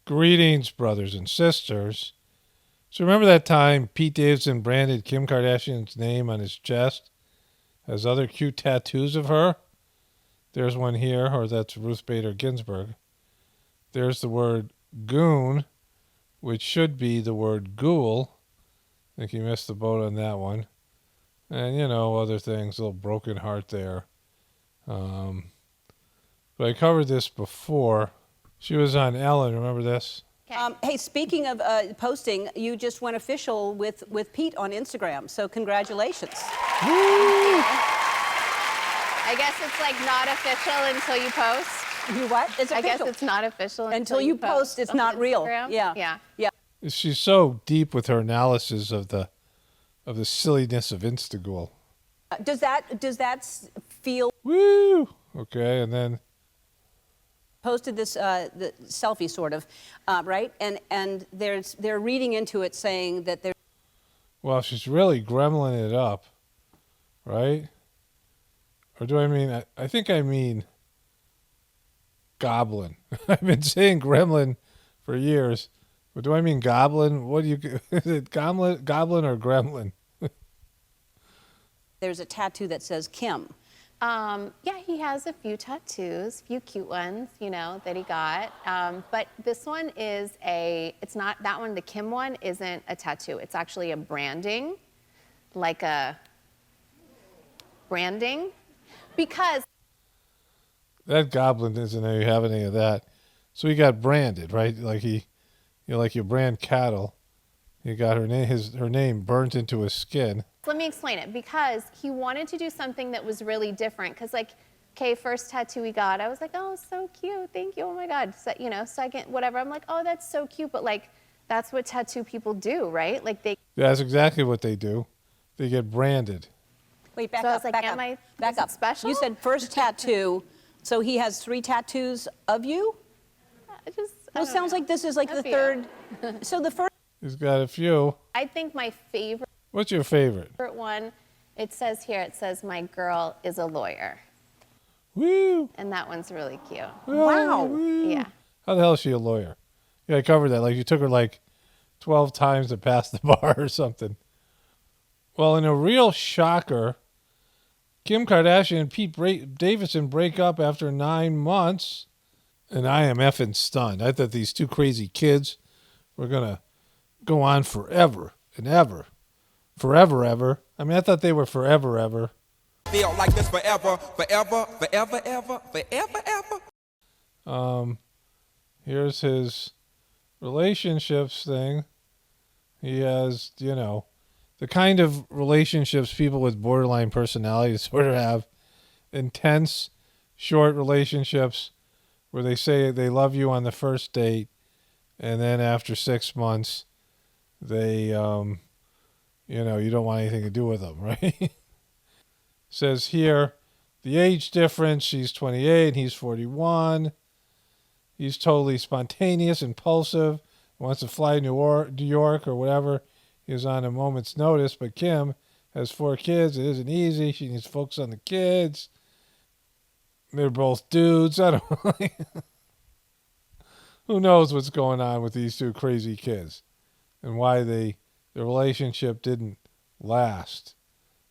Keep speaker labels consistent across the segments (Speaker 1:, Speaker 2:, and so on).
Speaker 1: Greetings, brothers and sisters. So remember that time Pete Davidson branded Kim Kardashian's name on his chest? Has other cute tattoos of her? There's one here, or that's Ruth Bader Ginsburg. There's the word goon, which should be the word ghoul. I think he missed the boat on that one. And, other things, a little broken heart there. But I covered this before. She was on Ellen, remember this?
Speaker 2: Hey, speaking of posting, you just went official with Pete on Instagram, so congratulations.
Speaker 3: I guess it's like not official until you post.
Speaker 2: You what? It's official.
Speaker 3: I guess it's not official
Speaker 2: until you post. It's not real.
Speaker 3: Yeah.
Speaker 1: She's so deep with her analysis of the silliness of Instagirl.
Speaker 2: Does that feel?
Speaker 1: Woo! Okay, and then
Speaker 2: posted this the selfie sort of, right? And they're reading into it saying that they're.
Speaker 1: Well, she's really gremlin it up, right? Or do I mean? I think I mean goblin. I've been saying gremlin for years, but do I mean goblin? What do you? Is it goblin or gremlin?
Speaker 2: There's a tattoo that says Kim.
Speaker 3: Yeah, he has a few tattoos, few cute ones, that he got. But this one is it's not, that one, the Kim one, isn't a tattoo. It's actually a branding, because.
Speaker 1: That goblin doesn't have any of that. So he got branded, right? Like like you brand cattle. He got her name burnt into his skin.
Speaker 3: Let me explain it, because he wanted to do something that was really different. Because first tattoo he got, I was like, oh, so cute, thank you, oh my God. So, second, whatever, I'm like, oh, that's so cute. But that's what tattoo people do, right?
Speaker 1: Yeah, that's exactly what they do. They get branded.
Speaker 2: Wait, back
Speaker 3: so
Speaker 2: up,
Speaker 3: I was like,
Speaker 2: back up.
Speaker 3: Special?
Speaker 2: You said first tattoo, so he has 3 tattoos of you? Well, it sounds like this is like the third. So the first.
Speaker 1: He's got a few.
Speaker 3: I think my favorite.
Speaker 1: What's your favorite?
Speaker 3: One, it says, my girl is a lawyer.
Speaker 1: Woo!
Speaker 3: And that one's really cute.
Speaker 2: Wow.
Speaker 1: Woo.
Speaker 3: Yeah.
Speaker 1: How the hell is she a lawyer? Yeah, I covered that. You took her 12 times to pass the bar or something. Well, in a real shocker, Kim Kardashian and Pete Davidson break up after 9 months. And I am effing stunned. I thought these two crazy kids were going to go on forever and ever. Forever, ever. I mean, I thought they were forever, ever.
Speaker 4: Feel like this forever, forever, forever, ever, forever, ever.
Speaker 1: Here's his relationships thing. He has, the kind of relationships people with borderline personality sort of have. Intense, short relationships where they say they love you on the first date, and then after 6 months, they, you don't want anything to do with them, right? Says here, the age difference, she's 28, he's 41. He's totally spontaneous, impulsive, wants to fly to New York or whatever. He was on a moment's notice, but Kim has 4 kids. It isn't easy. She needs to focus on the kids. They're both dudes. I don't know. Who knows what's going on with these two crazy kids and why the relationship didn't last.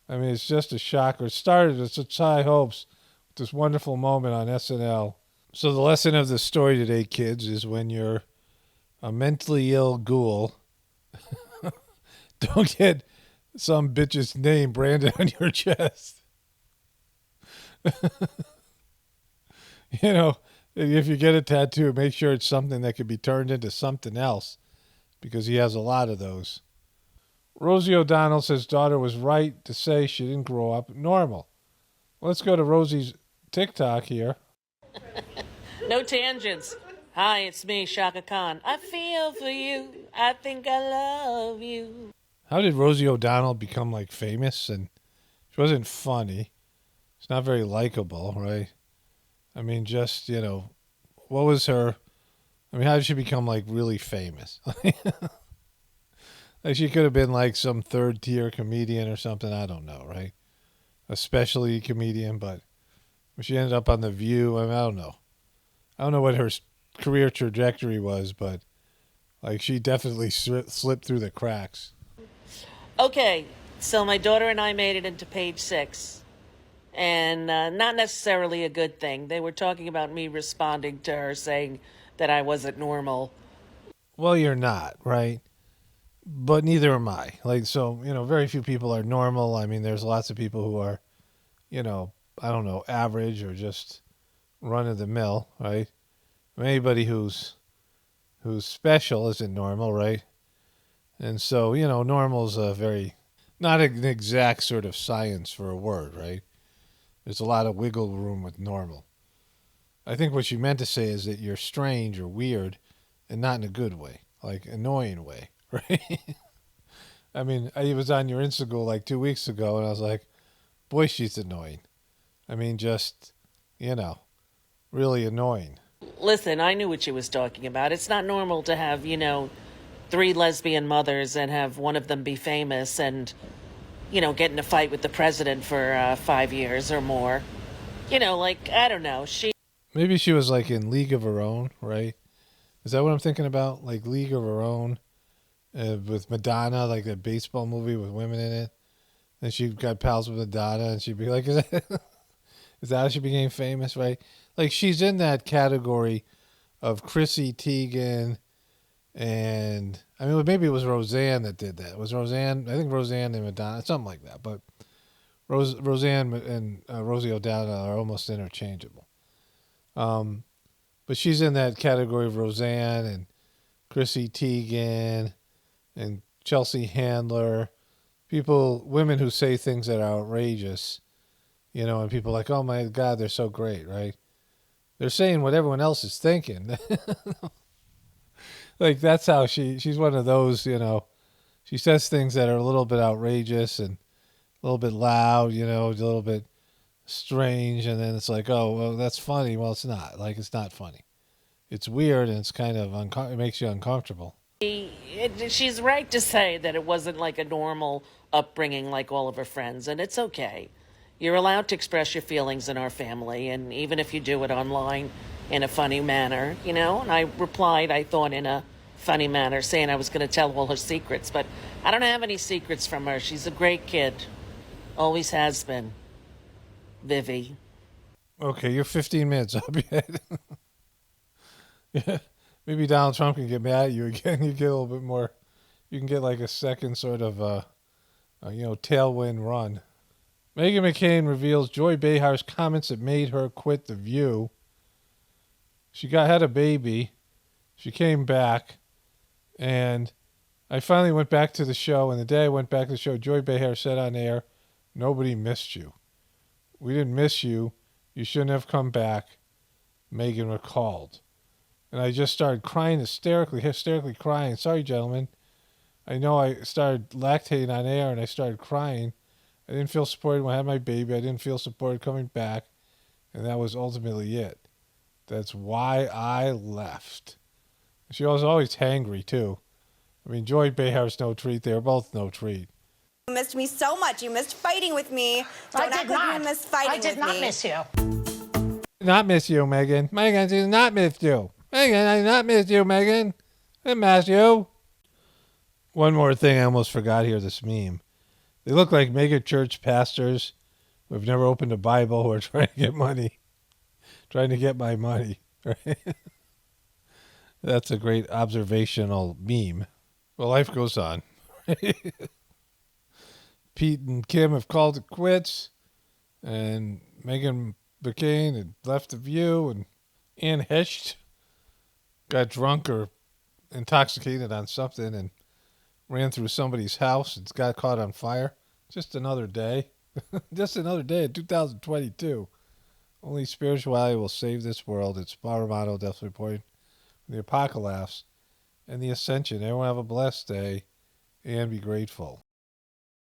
Speaker 1: I mean, it's just a shocker. It started with such high hopes with this wonderful moment on SNL. So the lesson of the story today, kids, is when you're a mentally ill ghoul, don't get some bitch's name branded on your chest. If you get a tattoo, make sure it's something that could be turned into something else, because he has a lot of those. Rosie ODonnell says daughter was right to say she didn't grow up normal. Let's go to Rosie's TikTok here.
Speaker 5: No tangents. Hi, it's me, Shaka Khan. I feel for you. I think I love you.
Speaker 1: How did Rosie ODonnell become famous? And she wasn't funny. She's not very likable, right? I mean, just, what was her? I mean, how did she become really famous? She could have been some third-tier comedian or something. I don't know, right? A specialty comedian, but she ended up on The View. I mean, I don't know. I don't know what her career trajectory was, but Like she definitely slipped through the cracks.
Speaker 5: Okay, so my daughter and I made it into page 6. And not necessarily a good thing. They were talking about me responding to her saying that I wasn't normal.
Speaker 1: Well, you're not, right? But neither am I. Like, so, very few people are normal. I mean, there's lots of people who are, I don't know, average or just run of the mill, right? Anybody who's special isn't normal, right? And so, normal's a very, not an exact sort of science for a word, right? There's a lot of wiggle room with normal. I think what you meant to say is that you're strange or weird and not in a good way, like annoying way, right? I mean, I was on your Instagram like 2 weeks ago and I was like, boy, she's annoying. I mean, just, really annoying.
Speaker 5: Listen, I knew what she was talking about. It's not normal to have, 3 lesbian mothers and have one of them be famous and, get in a fight with the president for 5 years or more. I don't know.
Speaker 1: Maybe she was like in League of Her Own, right? Is that what I'm thinking about? Like League of Her Own with Madonna, like that baseball movie with women in it. And she got pals with Madonna and she'd be like, is that how she became famous, right? Like she's in that category of Chrissy Teigen and, I mean, maybe it was Roseanne that did that. It was Roseanne, I think Roseanne and Madonna, something like that. But Roseanne and Rosie ODonnell are almost interchangeable. But she's in that category of Roseanne and Chrissy Teigen and Chelsea Handler, women who say things that are outrageous, and people are like, oh my God, they're so great, right? They're saying what everyone else is thinking. Like that's how she's one of those, she says things that are a little bit outrageous and a little bit loud, a little bit strange, and then it's like, oh, well, that's funny. Well, it's not. Like, it's not funny. It's weird, and it's kind of it makes you uncomfortable.
Speaker 5: She's right to say that it wasn't like a normal upbringing like all of her friends, and it's okay. You're allowed to express your feelings in our family, and even if you do it online in a funny manner, And I replied, I thought, in a funny manner, saying I was going to tell all her secrets, but I don't have any secrets from her. She's a great kid. Always has been. Vivi.
Speaker 1: Okay, you're 15 minutes up yet. Yeah, maybe Donald Trump can get mad at you again. You get a little bit more. You can get like a second sort of, tailwind run. Meghan McCain reveals Joy Behar's comments that made her quit The View. She had a baby. She came back, and I finally went back to the show. And the day I went back to the show, Joy Behar said on air, "Nobody missed you. We didn't miss you. You shouldn't have come back," Meghan recalled. And I just started crying, hysterically crying. Sorry, gentlemen. I know I started lactating on air and I started crying. I didn't feel supported when I had my baby. I didn't feel supported coming back. And that was ultimately it. That's why I left. She was always hangry, too. I mean, Joy Behar's no treat. They were both no treat.
Speaker 6: You missed me so much. You missed fighting with me.
Speaker 7: I did not.
Speaker 6: You missed fighting
Speaker 7: I did
Speaker 6: with
Speaker 7: not
Speaker 6: me.
Speaker 7: miss you.
Speaker 1: Not miss you, Meghan. Meghan did not miss you. Meghan, I did not miss you, Meghan. I didn't miss you. One more thing I almost forgot here, this meme. They look like mega church pastors who have never opened a Bible who are trying to get money. Trying to get my money. Right? That's a great observational meme. Well, life goes on. Pete and Kim have called it quits. And Meghan McCain had left The View. And Anne Hecht got drunk or intoxicated on something and ran through somebody's house and got caught on fire. Just another day. Just another day in 2022. Only spirituality will save this world. It's Romano, Death Report, the Apocalypse, and the Ascension. Everyone have a blessed day and be grateful.